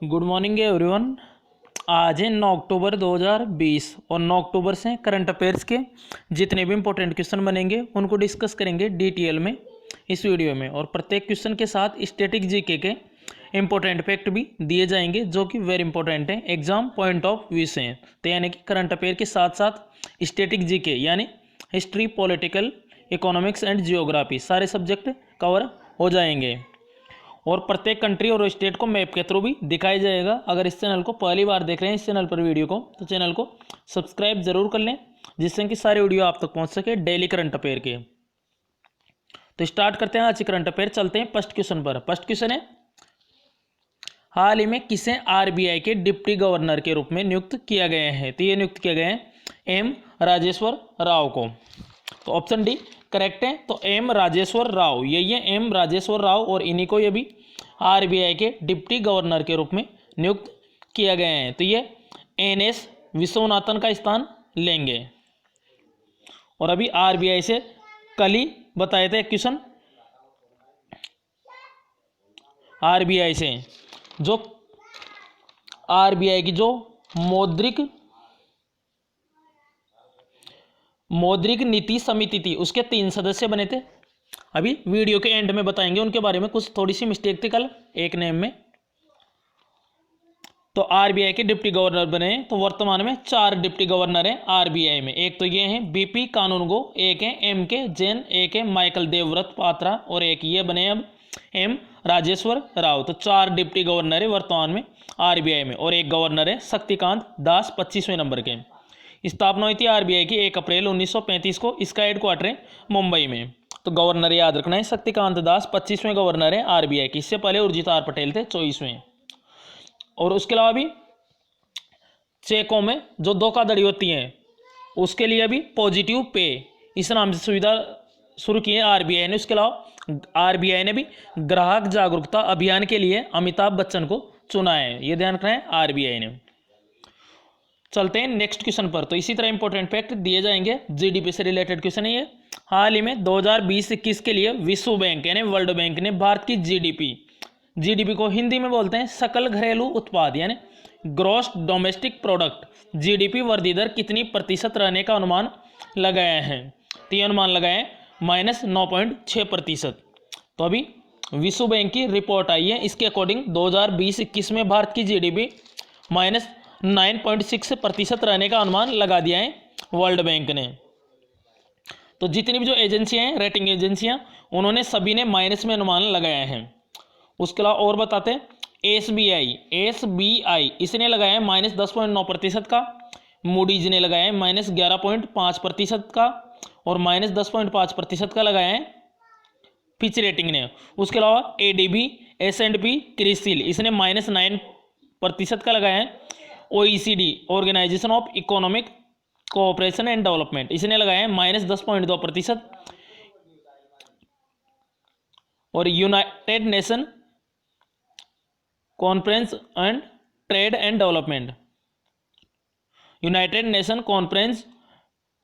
Good morning everyone. आज है 9 अक्टूबर 2020 और 9 अक्टूबर से करंट अफेयर्स के जितने भी इंपॉर्टेंट क्वेश्चन बनेंगे उनको डिस्कस करेंगे डिटेल में इस वीडियो में। और प्रत्येक क्वेश्चन के साथ स्टैटिक जीके के इंपॉर्टेंट फैक्ट भी दिए जाएंगे जो कि वेरी इंपॉर्टेंट है, एग्जाम पॉइंट ऑफ व्यू से हैं। तो यानी कि करंट अफेयर के साथ साथ स्टैटिक जीके यानी history, political, economics and geography सारे सब्जेक्ट कवर हो जाएंगे। और प्रत्येक कंट्री और स्टेट को मैप के थ्रू भी दिखाया जाएगा। अगर इस चैनल को पहली बार देख रहे हैं इस चैनल पर वीडियो को, तो चैनल को सब्सक्राइब जरूर कर लें जिससे कि सारे वीडियो आप तक पहुंच सके डेली करंट अफेयर के। तो स्टार्ट करते हैं आज की करंट अफेयर। चलते हैं फर्स्ट क्वेश्चन पर। फर्स्ट क्वेश्चन है, हाल ही में किसे आरबीआई के डिप्टी गवर्नर के रूप में नियुक्त किया गया है? तो ये नियुक्त किया गया है एम राजेश्वर राव को। तो ऑप्शन डी करेक्ट है। तो एम राजेश्वर राव, यही है एम राजेश्वर राव, और इन्हीं को ये भी आरबीआई के डिप्टी गवर्नर के रूप में नियुक्त किया गया है। तो ये एनएस विश्वनाथन का स्थान लेंगे। और अभी आरबीआई से कल ही बताए थे क्वेश्चन, आरबीआई से जो आरबीआई की जो मौद्रिक नीति समिति थी उसके 3 सदस्य बने थे। अभी वीडियो के एंड में बताएंगे उनके बारे में, कुछ थोड़ी सी मिस्टेक थी कल एक नेम में। तो आरबीआई के डिप्टी गवर्नर बने, तो वर्तमान में 4 डिप्टी गवर्नर हैं आरबीआई में। एक तो ये हैं बीपी कानूनगो, एक है एम के जैन, एक है माइकल देवव्रत पात्रा, और एक ये बने अब एम राजेश्वर राव। तो 4 डिप्टी गवर्नर है वर्तमान में आरबीआई में, और एक गवर्नर है शक्तिकांत दास 25वें नंबर के। स्थापना हुई थी आरबीआई की 1 अप्रैल 1935 को। इसका हेडक्वार्टर है मुंबई में। तो गवर्नर याद रखना है शक्तिकांत दास 25वें गवर्नर है आरबीआई की। इससे पहले उर्जित आर पटेल थे 24वें। और उसके अलावा भी चेकों में जो धोखाधड़ी होती है उसके लिए भी पॉजिटिव पे इस नाम से सुविधा शुरू की है आरबीआई ने। उसके अलावा आरबीआई ने भी ग्राहक जागरूकता अभियान के लिए अमिताभ बच्चन को चुना है, ये ध्यान रखना है आरबीआई ने। चलते हैं नेक्स्ट क्वेश्चन पर। तो इसी तरह इंपॉर्टेंट फैक्ट दिए जाएंगे, जीडीपी से रिलेटेड क्वेश्चन है ये। हाल ही में 2020-21 के लिए विश्व बैंक यानी वर्ल्ड बैंक ने भारत की जीडीपी को हिंदी में बोलते हैं सकल घरेलू उत्पाद यानी ग्रॉस डोमेस्टिक प्रोडक्ट, जीडीपी वृद्धि दर कितनी प्रतिशत रहने का अनुमान लगाया है? तो ये अनुमान लगाया है -9.6%। तो अभी विश्व बैंक की रिपोर्ट आई है, इसके अकॉर्डिंग 2020-21 में भारत की जीडीपी -9.6% रहने का अनुमान लगा दिया है वर्ल्ड बैंक ने। तो जितनी भी जो एजेंसियां हैं, रेटिंग एजेंसियां, उन्होंने सभी ने माइनस में अनुमान लगाया है। उसके अलावा और बताते हैं, एसबीआई इसने लगाया है -10.9% का, मूडीज ने लगाया है -11.5% का, और -10.5% का लगाया है फिच रेटिंग ने। उसके अलावा एडीबी, एस&पी, क्रिसिल इसने -9% का लगाया है। OECD Organisation of Economic Cooperation and Development इसने लगाया है -10.2%। और United Nation Conference and Trade and Development, United Nation Conference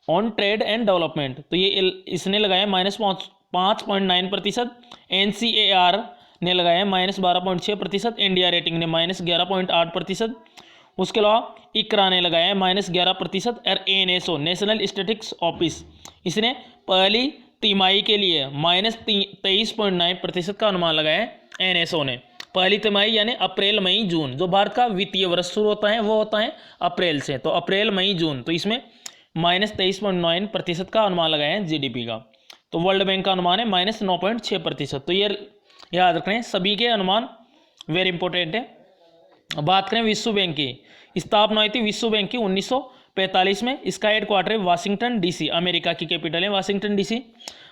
on Trade and Development, तो ये इसने लगाया -5.9%। एनसीएआर ने लगाया है -12.6%। इंडिया रेटिंग ने -11.8%। उसके अलावा इकरा ने लगाया है -11%। और एनएसओ नेशनल स्टैटिस्टिक्स ऑफिस इसने पहली तिमाही के लिए -23.9% का अनुमान लगाया है। एनएसओ ने पहली तिमाही यानी अप्रैल मई जून, जो भारत का वित्तीय वर्ष शुरू होता है वो होता है अप्रैल से, तो अप्रैल मई जून, तो इसमें -23.9% का अनुमान लगाया है जीडीपी का। तो वर्ल्ड बैंक का अनुमान है -9.6%। तो ये याद रखें, सभी के अनुमान वेरी इंपॉर्टेंट है। बात करें विश्व बैंक की, स्थापना हुई थी विश्व बैंक की 1945 में। इसका हेडक्वार्टर है वाशिंगटन डीसी, अमेरिका की कैपिटल है वाशिंगटन डीसी।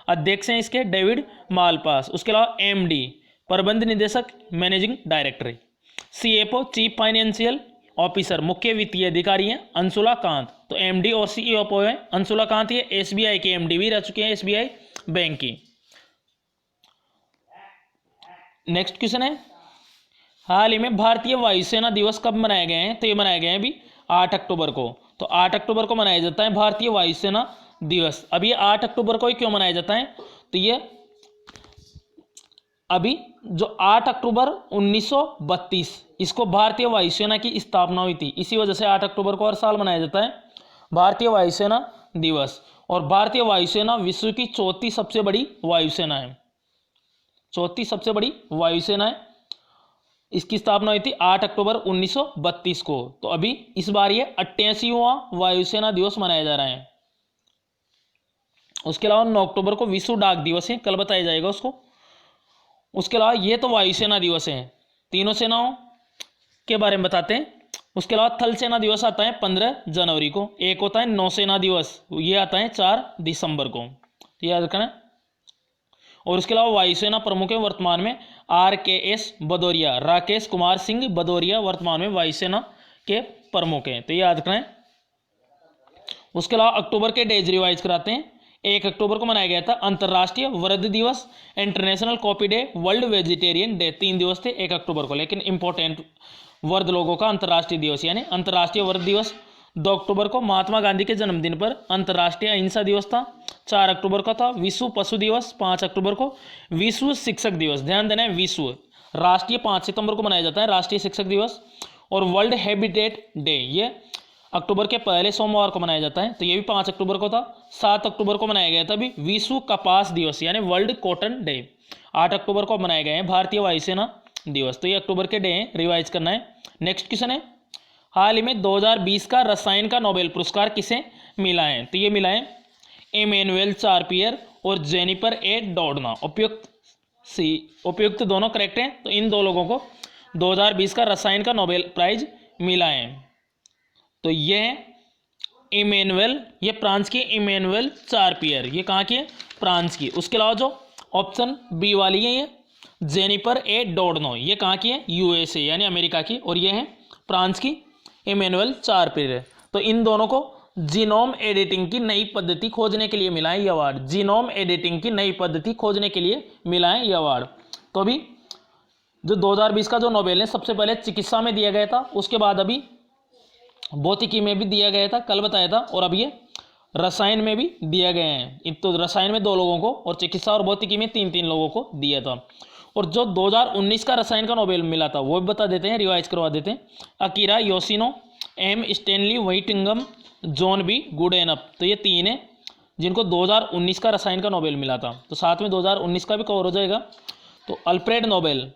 अध्यक्ष हैं इसके डेविड मालपास। उसके अलावा एमडी प्रबंध निदेशक, मैनेजिंग डायरेक्टर है। सीएफओ चीफ फाइनेंशियल ऑफिसर मुख्य वित्तीय अधिकारी हैं अंशुला कांत। तो एमडी और सीईओ है अंशुला कांत, ये एसबीआई के एमडी भी रह चुके हैं एसबीआई बैंक की। नेक्स्ट क्वेश्चन है, हाल ही में भारतीय वायुसेना दिवस कब मनाए गए हैं? तो ये मनाए गए हैं अभी 8 अक्टूबर को। तो 8 अक्टूबर को मनाया जाता है भारतीय वायुसेना दिवस। अब ये 8 अक्टूबर को ही क्यों मनाया जाता है? तो ये अभी जो 8 अक्टूबर 1932 इसको भारतीय वायुसेना की स्थापना हुई थी, इसी वजह से 8 अक्टूबर को हर साल मनाया जाता है भारतीय वायुसेना दिवस। और भारतीय वायुसेना विश्व की चौथी सबसे बड़ी वायुसेना है, चौथी सबसे बड़ी वायुसेना है। इसकी स्थापना हुई थी 8 अक्टूबर 1932 को। तो अभी इस बार ये 88वां वायुसेना दिवस मनाया जा रहा है। उसके अलावा 9 अक्टूबर को विश्व डाक दिवस है, कल बताया जाएगा उसको। उसके अलावा ये तो वायुसेना दिवस है, तीनों सेनाओं के बारे में बताते हैं। उसके अलावा थल सेना दिवस आता है 15 जनवरी को। एक होता है नौसेना दिवस, ये आता है 4 दिसंबर को, तो याद रखना। और उसके अलावा वायुसेना प्रमुख है वर्तमान में RKS भदौरिया, राकेश कुमार सिंह भदौरिया वर्तमान में वायुसेना के प्रमुख हैं, तो ये याद रखना है। उसके अलावा अक्टूबर के डेज रिवाइज कराते हैं। 1 अक्टूबर को मनाया गया था अंतर्राष्ट्रीय वृद्ध दिवस, international coffee day, world vegetarian day. 3 दिवस थे 1 अक्टूबर को, लेकिन इंपॉर्टेंट वृद्ध लोगों का अंतर्राष्ट्रीय दिवस यानी अंतर्राष्ट्रीय वृद्ध दिवस। 2 अक्टूबर को महात्मा गांधी के जन्मदिन पर अंतर्राष्ट्रीय अहिंसा दिवस था। 4 अक्टूबर को था विश्व पशु दिवस। 5 अक्टूबर को विश्व शिक्षक दिवस, ध्यान देना है विश्व। राष्ट्रीय 5 सितंबर को मनाया जाता है राष्ट्रीय शिक्षक दिवस। और वर्ल्ड हैबिटेट डे ये अक्टूबर के पहले सोमवार को मनाया जाता है, तो ये भी 5 अक्टूबर को था। 7 अक्टूबर को मनाया गया था अभी विश्व कपास दिवस यानी वर्ल्ड कॉटन डे। 8 अक्टूबर को मनाए गए हैं भारतीय वायुसेना दिवस, तो ये अक्टूबर के डे हैं, रिवाइज करना है। नेक्स्ट क्वेश्चन है, हाल ही में 2020 का रसायन का नोबेल पुरस्कार किसे मिला है? तो ये मिला है इमैनुएल चार्पियर और जेनिफर ए डोडना। उपयुक्त दोनों करेक्ट हैं, तो इन दो लोगों को 2020 का रसायन का नोबेल प्राइज मिला है। तो ये है इमैनुएल, ये फ्रांस की इमैनुएल चार्पियर, ये कहाँ की है? फ्रांस की। उसके अलावा जो ऑप्शन बी वाली है ये जेनिफर ए डोडनो, ये कहाँ की है? USA यानी अमेरिका की, और ये है फ्रांस की इमैनुएल चार्पियर। तो इन दोनों को जीनोम एडिटिंग की नई पद्धति खोजने के लिए मिला है ये अवार्ड। जीनोम एडिटिंग की नई पद्धति खोजने के लिए मिला है ये अवार्ड। तो अभी जो 2020 का जो नोबेल है सबसे पहले चिकित्सा में दिया गया था, उसके बाद अभी भौतिकी में भी दिया गया था, कल बताया था, और अब ये रसायन में भी दिया गया है। तो रसायन में 2 लोगों को और चिकित्सा और भौतिकी में 3-3 लोगों को दिया था। और जो 2019 का रसायन का नोबेल मिला था वो भी बता देते हैं, रिवाइज करवा देते हैं। Akira Yoshino, M Stanley Whittingham, John B Goodenough, तो ये 3 हैं जिनको 2019 का रसायन का नोबेल मिला था। तो साथ में 2019 का भी कवर हो जाएगा। तो अल्फ्रेड नोबेल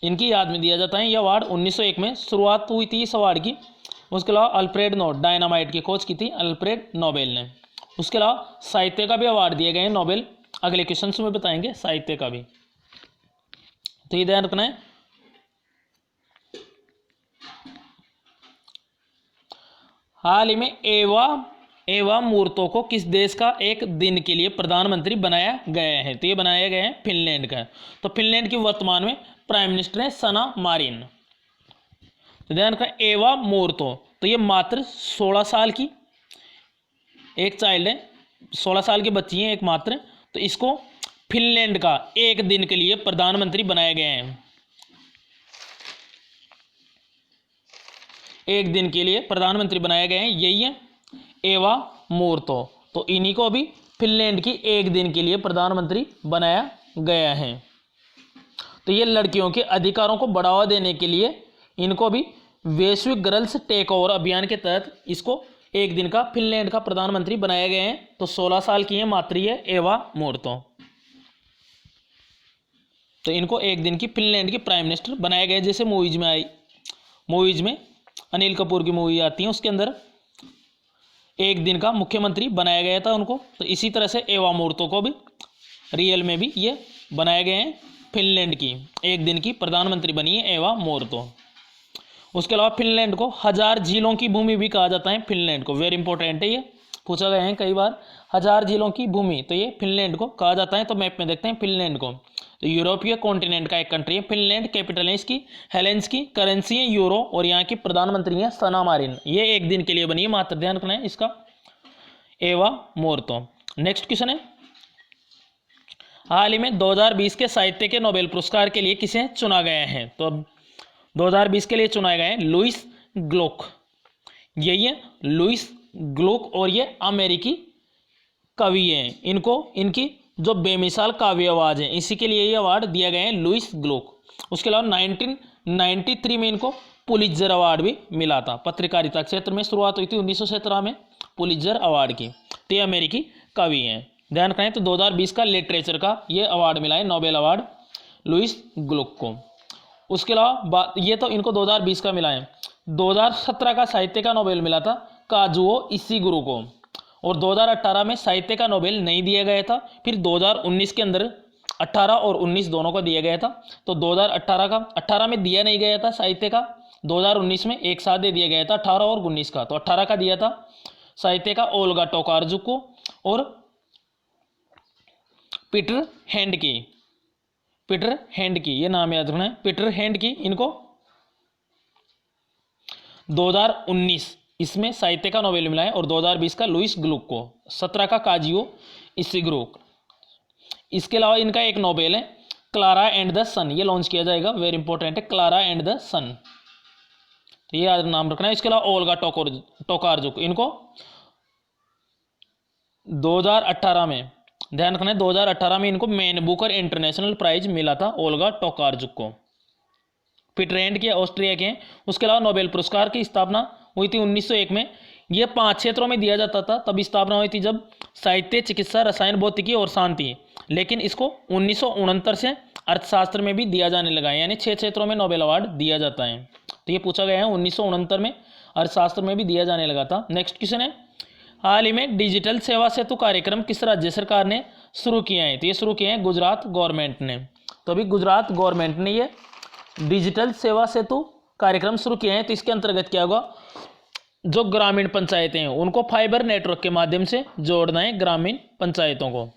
इनकी याद में दिया जाता है। यह अवार्ड 1901 में शुरुआत हुई थी इस अवार्ड की। उसके अलावा अल्फ्रेड डायनामाइट की खोज की थी अल्फ्रेड नोबेल ने। उसके अलावा साहित्य का भी अवार्ड दिए गए हैं नोबेल, अगले क्वेश्चन में बताएंगे साहित्य का भी, तो ये ध्यान रखना है। हाल ही में एवा मूर्तो को किस देश का एक दिन के लिए प्रधानमंत्री बनाया गया है? तो ये बनाया गया है फिनलैंड का। तो फिनलैंड की वर्तमान में प्राइम मिनिस्टर है सना मारिन। तो ध्यान रखना एवा मूर्तो, तो ये मात्र 16 साल की एक चाइल्ड है, 16 साल की बच्ची है एक मात्र। तो इसको फिनलैंड का एक दिन के लिए प्रधानमंत्री बनाया गया है, एक दिन के लिए प्रधानमंत्री बनाए गए हैं, यही है एवा मूर्तो। तो इन्हीं को भी फिनलैंड की एक दिन के लिए प्रधानमंत्री बनाया गया है। तो ये लड़कियों के अधिकारों को बढ़ावा देने के लिए इनको भी वैश्विक गर्ल्स टेक ओवर अभियान के तहत इसको एक दिन का फिनलैंड का प्रधानमंत्री बनाया गया है। तो 16 साल की है मात्र ये एवा मूर्तो, तो इनको एक दिन की फिनलैंड की प्राइम मिनिस्टर बनाया गया। जैसे मूवीज में अनिल कपूर की मूवी आती है उसके अंदर एक दिन का मुख्यमंत्री बनाया गया था उनको, तो इसी तरह से एवा मूर्तो को भी रियल में भी ये बनाए गए हैं। फिनलैंड की एक दिन की प्रधानमंत्री बनी है एवा मूर्तो। उसके अलावा फिनलैंड को 1000 झीलों की भूमि भी कहा जाता है। फिनलैंड को वेरी इंपॉर्टेंट है, ये पूछा गया है कई बार, 1000 झीलों की भूमि, तो ये फिनलैंड को कहा जाता है। तो मैप में देखते हैं फिनलैंड को, तो यूरोपीय कॉन्टिनेंट का एक कंट्री है फिनलैंड। कैपिटल है इसकी हेलेंस्की, करेंसी है यूरो, और यहाँ की प्रधानमंत्री है सना मारिन। ये एक दिन के लिए बनी है मात्र, ध्यान रखना है इसका एवा मूर्तो। नेक्स्ट क्वेश्चन है, हाल ही में 2020 के साहित्य के नोबेल पुरस्कार के लिए किसे चुना गया है? तो 2020 के लिए चुनाए गए हैं लुइस ग्लुक, यही है लुइस ग्लुक, और ये अमेरिकी कवि हैं। इनको इनकी जो बेमिसाल काव्य आवाज है, इसी के लिए ये अवार्ड दिया गया है लुइस ग्लुक। उसके अलावा 1993 में इनको पुलित्जर अवार्ड भी मिला था। पत्रकारिता क्षेत्र में शुरुआत हुई थी 1917 में पुलित्जर अवार्ड की। तो ये अमेरिकी कवि हैं, ध्यान रखें। तो 2020 का लिटरेचर का ये अवार्ड मिला है, नोबेल अवार्ड लुइस ग्लुक को। उसके अलावा ये तो इनको 2020 का मिला है। 2017 का साहित्य का नोबेल मिला था काजुओ इशिगुरो को, और 2018 में साहित्य का नोबेल नहीं दिया गया था। फिर 2019 के अंदर 18 और 19 दोनों को दिया गया था। तो 2018 का 18 में दिया नहीं गया था साहित्य का, 2019 में एक साथ दे दिया गया था 18 और 19 का। तो 18 का दिया था साहित्य का ओल्गा टोकार्जुक को और पीटर हैंड की ये नाम याद रखना है, पीटर हैंड की, इनको 2019 इसमें साहित्य का नोबेल मिला है, और 2020 का लुइस ग्लुक को, 17 का काजुओ इशिगुरो। इसके अलावा इनका एक नोबेल है क्लारा एंड द सन, ये लॉन्च किया जाएगा, वेरी इंपॉर्टेंट है, क्लारा एंड द सन, तो ये नाम रखना है। इसके अलावा ओल्गा टोकार्जुक, इनको 2018 में, ध्यान रखना है, 2018 में इनको मैन बुकर इंटरनेशनल प्राइज मिला था ओल्गा टोकार्जुक को। पीटर हैंड के ऑस्ट्रिया के हैं। उसके अलावा नोबेल पुरस्कार की स्थापना हुई थी 1901 में। ये 5 क्षेत्रों में दिया जाता था, तब स्थापना हुई थी जब साहित्य, चिकित्सा, रसायन, भौतिकी और शांति। लेकिन इसको 1969 से अर्थशास्त्र में भी दिया जाने लगा है, यानी 6 क्षेत्रों में नोबेल अवार्ड दिया जाता है। तो ये पूछा गया है 1969 में अर्थशास्त्र में भी दिया जाने लगा था। नेक्स्ट क्वेश्चन है, हाल ही में डिजिटल सेवा सेतु कार्यक्रम किस राज्य सरकार ने शुरू किया है? तो ये शुरू किए हैं गुजरात गवर्नमेंट ने। तो अभी गुजरात गवर्नमेंट ने ये डिजिटल सेवा सेतु कार्यक्रम शुरू किए हैं। तो इसके अंतर्गत क्या होगा, जो ग्रामीण पंचायतें हैं उनको फाइबर नेटवर्क के माध्यम से जोड़ना है ग्रामीण पंचायतों को।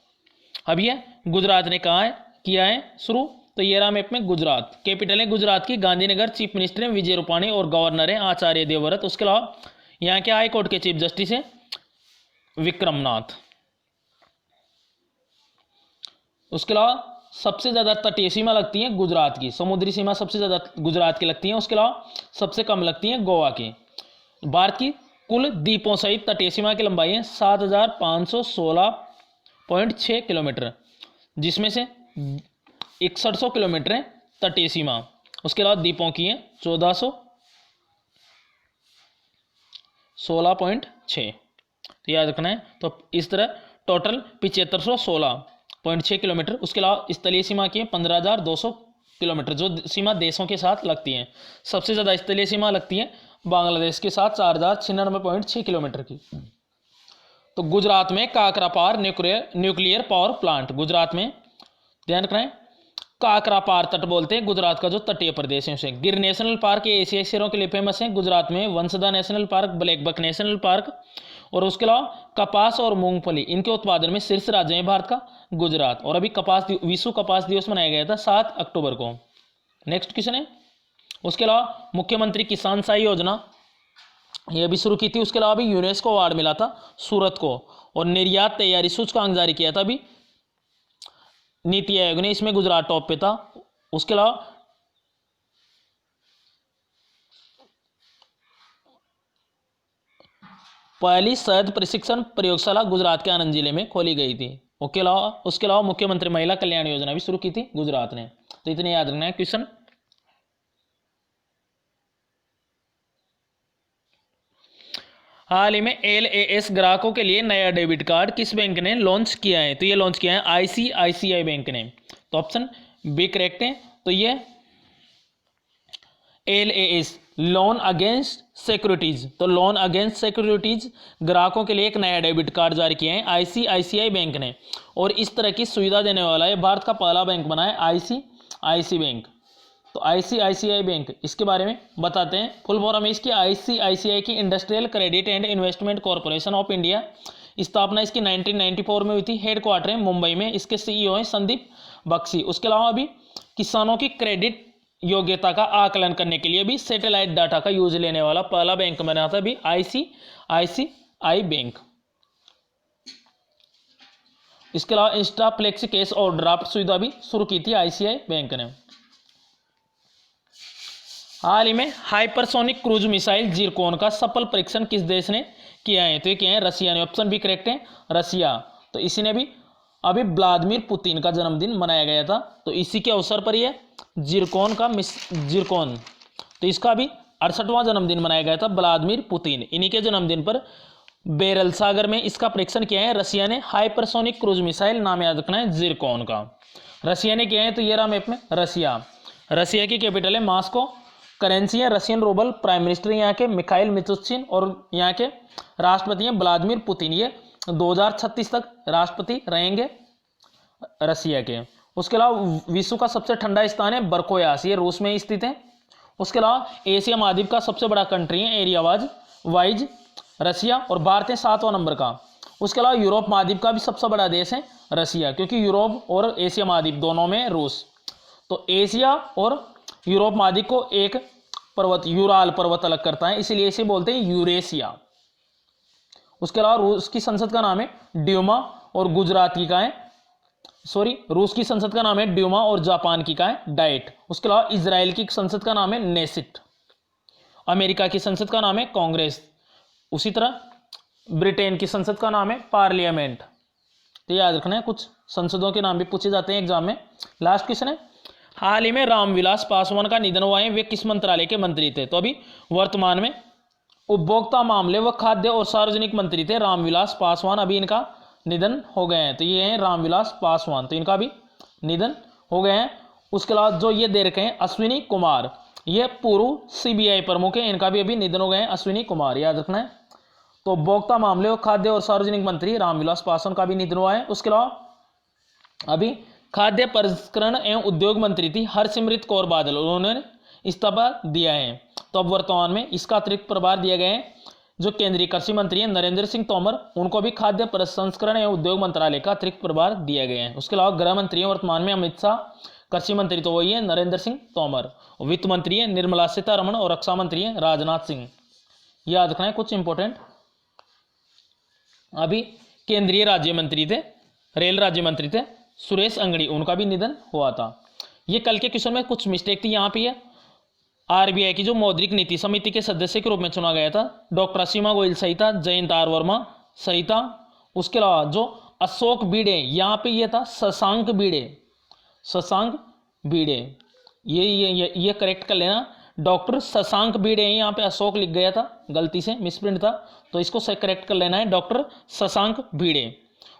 अब ये गुजरात ने कहा है, किया है शुरू। तो ये रहा मैप में गुजरात, कैपिटल है गुजरात की गांधीनगर, चीफ मिनिस्टर है विजय रूपाणी और गवर्नर है आचार्य देवव्रत। उसके अलावा यहाँ के हाई कोर्ट के चीफ जस्टिस है विक्रमनाथ। उसके अलावा सबसे ज़्यादा तटीय सीमा लगती है गुजरात की, समुद्री सीमा सबसे ज़्यादा गुजरात की लगती है। उसके अलावा सबसे कम लगती है गोवा की। भारत की कुल द्वीपों सहित तटीय सीमा की लंबाई है 7516.6 किलोमीटर, जिसमें से 6100 किलोमीटर है तटीय सीमा। उसके अलावा द्वीपों की है 1416.6, तो याद रखना है। तो इस तरह टोटल 7516.6 किलोमीटर। उसके अलावा स्थलीय सीमा की है 15200 किलोमीटर, जो सीमा देशों के साथ लगती हैं। सबसे ज़्यादा स्थलीय सीमा लगती है बांग्लादेश के साथ 4096.6 किलोमीटर की। तो गुजरात में Kakrapar nuclear power plant, Gujarat में ध्यान रखना है काकरापार तट बोलते हैं गुजरात का जो तटीय प्रदेश है उसे। गिर नेशनल पार्क ये एशियाई शेरों के लिए फेमस है गुजरात में। Vansda national park, blackbuck national park, और उसके अलावा कपास और मूंगफली इनके उत्पादन में शीर्ष राज्य है भारत का गुजरात। और अभी विश्व कपास दिवस मनाया गया था 7 अक्टूबर को। नेक्स्ट क्वेश्चन है, उसके अलावा मुख्यमंत्री किसान सहाय योजना ये भी शुरू की थी। उसके अलावा भी यूनेस्को अवार्ड मिला था सूरत को, और निर्यात तैयारी सूचकांक जारी किया था अभी नीति आयोग ने, इसमें गुजरात टॉप पे था। उसके अलावा पहली शहद प्रशिक्षण प्रयोगशाला गुजरात के आनंद जिले में खोली गई थी। उसके अलावा मुख्यमंत्री महिला कल्याण योजना भी शुरू की थी गुजरात ने। तो इतने याद रखना है क्वेश्चन। हाल ही में LAS ग्राहकों के लिए नया डेबिट कार्ड किस बैंक ने लॉन्च किया है? तो ये लॉन्च किया है ICICI बैंक ने। तो ऑप्शन बी करेक्ट है। तो ये LAS लोन अगेंस्ट सिक्योरिटीज, तो लोन अगेंस्ट सिक्योरिटीज ग्राहकों के लिए एक नया डेबिट कार्ड जारी किया है ICICI बैंक ने, और इस तरह की सुविधा देने वाला है भारत का पहला बैंक बना है ICICI बैंक। तो ICICI बैंक, इसके बारे में बताते हैं। फुल फॉर्म है इसकी ICICI की industrial credit and investment corporation of India. स्थापना इसकी 1994 में हुई थी। हेडक्वार्टर है मुंबई में। इसके CEO हैं संदीप बख्शी। उसके अलावा भी किसानों की क्रेडिट योग्यता का आकलन करने के लिए भी सैटेलाइट डाटा का यूज लेने वाला पहला बैंक बना था भी ICICI बैंक। इसके अलावा इंस्टा फ्लेक्सी कैश और ड्राफ्ट सुविधा भी शुरू की थी ICICI बैंक ने। हाल ही में हाइपरसोनिक क्रूज मिसाइल जिरकोन का सफल परीक्षण किस देश ने किया है? तो ये क्या है? रसिया ने। ऑप्शन भी करेक्ट है, रसिया। तो इसी ने भी अभी व्लादिमीर पुतिन का जन्मदिन मनाया गया था, तो इसी के अवसर पर यह जिरकॉन, तो इसका भी 68वां जन्मदिन मनाया गया था व्लादिमीर पुतिन। इन्हीं के जन्मदिन पर बेरल सागर में इसका परीक्षण किया है रसिया ने, हाइपरसोनिक क्रूज मिसाइल, नाम याद रखना है जिरकॉन का। रसिया ने किया है, तो ये रहा मैप में रसिया की कैपिटल है मॉस्को, करेंसी है रशियन रूबल, प्राइम मिनिस्टर यहाँ के मिखाइल मिशुस्तिन और यहाँ के राष्ट्रपति हैं व्लादिमीर पुतिन। ये 2036 तक राष्ट्रपति रहेंगे रसिया के। उसके अलावा विश्व का सबसे ठंडा स्थान है बरकोयास, ये रूस में स्थित है। उसके अलावा एशिया महाद्वीप का सबसे बड़ा कंट्री है एरिया वाइज रसिया, और भारत है 7वां नंबर का। उसके अलावा यूरोप महाद्वीप का भी सबसे बड़ा देश है रसिया, क्योंकि यूरोप और एशिया महाद्वीप दोनों में रूस, तो एशिया और यूरोप महाद्वीप को एक पर्वत यूराल पर्वत अलग करता है, इसीलिए इसे बोलते हैं यूरेशिया। उसके अलावा रूस की संसद का नाम है ड्यूमा और गुजरात की का है रूस की संसद का नाम है ड्यूमा और जापान की का है डाइट। उसके अलावा इजराइल की संसद का नाम है नेसिट, अमेरिका की संसद का नाम है कांग्रेस, उसी तरह ब्रिटेन की संसद का नाम है पार्लियामेंट। तो याद रखना है, कुछ संसदों के नाम भी पूछे जाते हैं एग्जाम में। लास्ट क्वेश्चन है, हाल ही में रामविलास पासवान का निधन हुआ है, वे किस मंत्रालय के मंत्री थे? तो अभी वर्तमान में उपभोक्ता मामले व खाद्य और सार्वजनिक मंत्री थे रामविलास पासवान, अभी इनका निधन हो गए हैं। तो ये हैं रामविलास पासवान, तो इनका भी निधन हो गए हैं। उसके अलावा जो ये दे रखे हैं अश्विनी कुमार, ये पूर्व सीबीआई प्रमुख है, इनका भी अभी निधन हो गए हैं अश्विनी कुमार, याद रखना है। तो उपभोक्ता मामले और खाद्य और सार्वजनिक मंत्री रामविलास पासवान का भी निधन हुआ है। उसके अलावा अभी खाद्य प्रसंस्करण एवं उद्योग मंत्री थी हरसिमरत कौर बादल, उन्होंने इस्तीफा दिया है। तो अब वर्तमान में इसका अतिरिक्त प्रभार दिया गया है जो केंद्रीय कृषि मंत्री हैं नरेंद्र सिंह तोमर, उनको भी खाद्य प्रसंस्करण एवं उद्योग मंत्रालय का अतिरिक्त प्रभार दिया गया है। उसके अलावा गृह मंत्री हैं वर्तमान में अमित शाह, कृषि मंत्री तो वही है नरेंद्र सिंह तोमर, वित्त मंत्री है निर्मला सीतारमण और रक्षा मंत्री है राजनाथ सिंह। याद रखना है कुछ इंपॉर्टेंट। अभी केंद्रीय राज्य मंत्री थे, रेल राज्य मंत्री थे सुरेश अंगड़ी, उनका भी निधन हुआ था। ये कल के क्वेश्चन में कुछ मिस्टेक थी, यहाँ पे है आरबीआई की जो मौद्रिक नीति समिति के सदस्य के रूप में चुना गया था डॉक्टर असीमा गोयल सही था, जयंत आर वर्मा सही था। उसके अलावा जो अशोक बीड़े, यहाँ पे ये था शशांक बीड़े, ये करेक्ट कर लेना, डॉक्टर शशांक बीड़े, यहाँ पे अशोक लिख गया था गलती से, मिसप्रिंट था, तो इसको करेक्ट कर लेना है डॉक्टर शशांक बीड़े।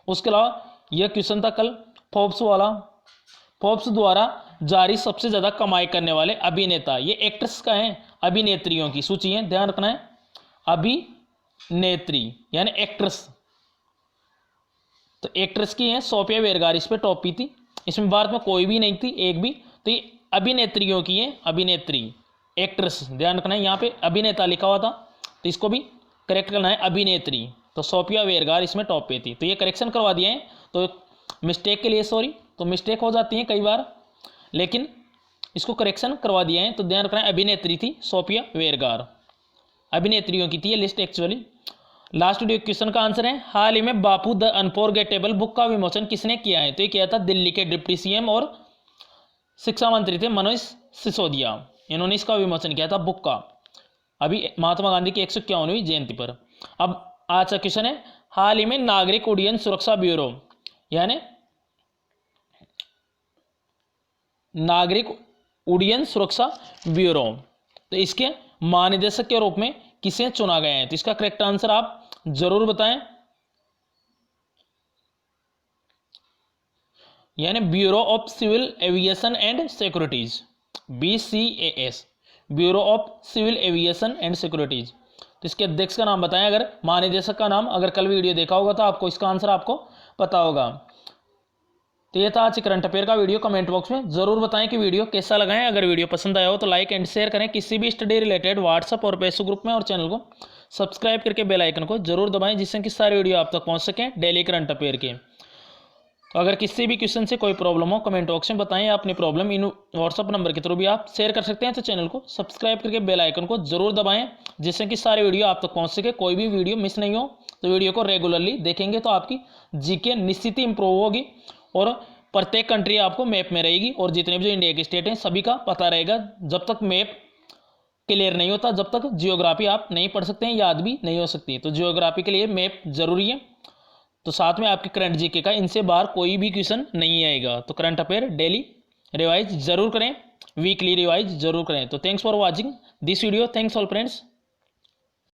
उसके अलावा यह क्वेश्चन था कल फोर्ब्स वाला, फोर्ब्स द्वारा जारी सबसे ज्यादा कमाई करने वाले अभिनेता, ये एक्ट्रेस का है, अभिनेत्रियों की सूची है, ध्यान रखना है, अभिनेत्री यानी एक्ट्रेस। तो एक्ट्रेस की है सोफिया वेरगार, इस पे टॉप पे थी, इसमें भारत में कोई भी नहीं थी एक भी, तो ये अभिनेत्रियों की है, अभिनेत्री एक्ट्रेस, ध्यान रखना है। यहाँ पे अभिनेता लिखा हुआ था तो इसको भी करेक्ट करना है अभिनेत्री, तो सोफिया वेरगार इसमें टॉप पे थी, तो ये करेक्शन करवा दिए हैं। तो मिस्टेक के लिए सॉरी, तो मिस्टेक हो जाती है कई बार, लेकिन इसको करेक्शन करवा दिया है, तो ध्यान रखना है अभिनेत्री थी सोफिया वेरगार, अभिनेत्रियों की थी ये list actually. Last video question का आंसर है, हाल ही में बापू द अनफॉरगेटेबल बुक का विमोचन किसने किया है? तो ये किया था दिल्ली के डिप्टी सीएम और शिक्षा मंत्री थे मनोज सिसोदिया, इन्होंने इसका विमोचन किया था बुक का, अभी महात्मा गांधी की 151वीं जयंती पर। अब आज का क्वेश्चन है, हाल ही में नागरिक उड्डयन सुरक्षा ब्यूरो यानी नागरिक उड्डयन सुरक्षा ब्यूरो, तो इसके महानिदेशक के रूप में किसे चुना गया है? तो इसका करेक्ट आंसर आप जरूर बताएं, यानी Bureau of Civil Aviation and Securities, BCAS, Bureau of Civil Aviation and Securities. तो इसके अध्यक्ष का नाम बताएं, अगर महानिदेशक का नाम अगर कल वीडियो देखा होगा तो आपको इसका आंसर आपको पता होगा। तो ये था आज करंट अफेयर का वीडियो, कमेंट बॉक्स में जरूर बताएं कि वीडियो कैसा लगा है। अगर वीडियो पसंद आया हो तो लाइक एंड शेयर करें किसी भी स्टडी रिलेटेड व्हाट्सएप और फेसबुक ग्रुप में, और चैनल को सब्सक्राइब करके बेल आइकन को जरूर दबाएं जिससे कि सारे वीडियो आप तक पहुंच सकें डेली करंट अफेयर के। तो अगर किसी भी क्वेश्चन से कोई प्रॉब्लम हो कमेंट बॉक्स में बताएं, अपनी प्रॉब्लम इन व्हाट्सअप नंबर के थ्रू भी आप शेयर कर सकते हैं। तो चैनल को सब्सक्राइब करके बेल आइकन को जरूर दबाएं जिससे कि सारे वीडियो आप तक पहुंच सके, कोई भी वीडियो मिस नहीं हो। तो वीडियो को रेगुलरली देखेंगे तो आपकी जीके निश्चित ही इंप्रूव होगी और प्रत्येक कंट्री आपको मैप में रहेगी, और जितने भी जो इंडिया के स्टेट हैं सभी का पता रहेगा। जब तक मैप क्लियर नहीं होता, जब तक जियोग्राफी आप नहीं पढ़ सकते हैं, याद भी नहीं हो सकती है, तो जियोग्राफी के लिए मैप जरूरी है। तो साथ में आपके करंट जीके का इनसे बाहर कोई भी क्वेश्चन नहीं आएगा। तो करंट अफेयर डेली रिवाइज जरूर करें, वीकली रिवाइज जरूर करें। तो thanks for watching this video, thanks all friends.